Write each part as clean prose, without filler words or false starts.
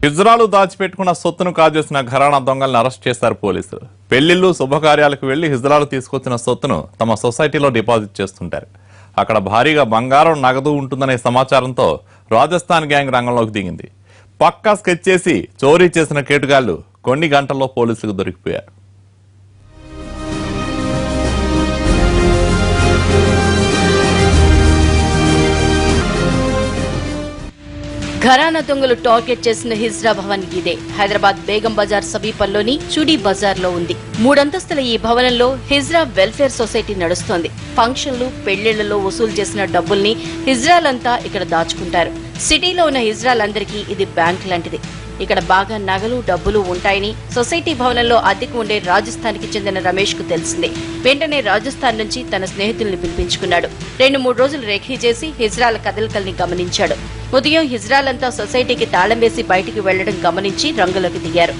హిజ్రాలు దాచిపెట్టుకున్న సొత్తును కాజేసిన ఘరానా దొంగల్ని అరెస్ట్ చేశారు పోలీసులు. పెళ్లిళ్లు శుభకార్యాలకు వెళ్లి హిజ్రాలు తీసుకొచ్చిన సొత్తును తమ సొసైటీలో డిపాజిట్ చేస్తుంటారు. అక్కడ భారీగా బంగారం నగదు ఉంటుందనే సమాచారంతో రాజస్థాన్ గ్యాంగ్ రంగంలోకి దిగింది. పక్కా స్కెచ్ చేసి చోరీ చేసిన కేటుగాళ్లు కొన్ని గంటల్లో పోలీసులకు దొరికిపోయారు. ఘరానా దొంగలు టార్గెట్ చేసిన హిజ్రా భవన్ ఇదే. హైదరాబాద్ బేగం బజార్ సమీపంలోని చుడీ బజార్ లో ఉంది. 3 అంతస్తుల ఈ భవనంలో హిజ్రా వెల్ఫేర్ సొసైటీ నడుస్తోంది. ఫంక్షన్లు, పెళ్లిళ్లలో వసూలు చేసిన డబ్బుల్ని హిజ్రాలంతా ఇక్కడ దాచుకుంటారు. సిటీలో ఉన్న హిజ్రాలందరికీ ఇది బ్యాంక్ లాంటిది. ఇక్కడ బాగా నగలు, డబ్బులు ఉంటాయని సొసైటీ భవనంలో అద్దెకు ఉండే రాజస్థాన్ కి చెందిన రమేష్ కు తెలిసింది. వెంటనే రాజస్థాన్ నుంచి తన స్నేహితుల్ని పిలిపించుకున్నాడు. 2-3 రోజులు రేఖీ చేసి హిజ్రాల కదలికల్ని గమనించాడు. ఉదయం హిజ్రాలంతా సొసైటీకి తాళం వేసి బయటికి వెళ్లడం గమనించి రంగులోకి దిగారు.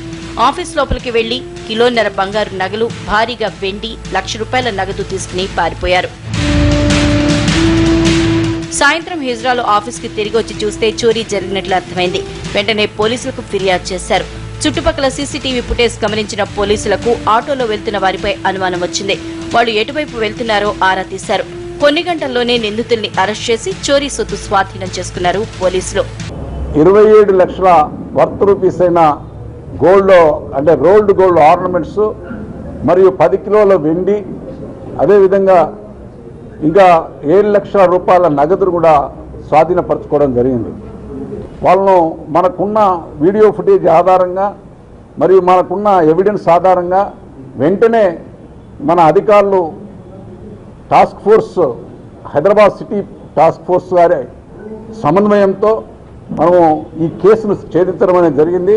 ఆఫీస్ లోపలికి వెళ్లి కిలోన్నర బంగారు నగలు, భారీగా వెండి, ₹1,00,000 నగదు తీసుకుని పారిపోయారు. సాయంత్రం హిజ్రాలు ఆఫీస్ కి తిరిగి వచ్చి చూస్తే చోరీ జరిగినట్లు అర్థమైంది. వెంటనే పోలీసులకు ఫిర్యాదు చేశారు. చుట్టుపక్కల సీసీటీవీ ఫుటేజ్ గమనించిన పోలీసులకు ఆటోలో వెళ్తున్న వారిపై అనుమానం వచ్చింది. వాళ్లు ఎటువైపు వెళ్తున్నారో ఆరా తీశారు. కొన్ని గంటల్లోనే నిందితుల్ని అరెస్ట్ చేసి చోరీ సొత్తు స్వాధీనం చేసుకున్నారు పోలీసులు. 27 లక్షల వర్త్ రూపీస్ అయిన గోల్డ్ అంటే రోల్డ్ గోల్డ్ ఆర్నమెంట్స్ మరియు 10 కిలోల వెండి, అదేవిధంగా ఇంకా 7 లక్షల రూపాయల నగదును కూడా స్వాధీనపరచుకోవడం జరిగింది. వాళ్ళను మనకున్న వీడియో ఫుటేజ్ ఆధారంగా మరియు మనకున్న ఎవిడెన్స్ ఆధారంగా వెంటనే మన అధికారులు task force, Hyderabad city task force గారి సమన్వయంతో మనము ఈ కేసును ఛేదించడం అనేది జరిగింది.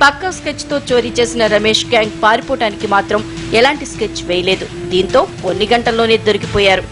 పక్కా స్కెచ్ తో చోరీ చేసిన రమేష్ గ్యాంగ్ పారిపోవడానికి మాత్రం ఎలాంటి స్కెచ్ వేయలేదు. దీంతో కొన్ని గంటల్లోనే దొరికిపోయారు.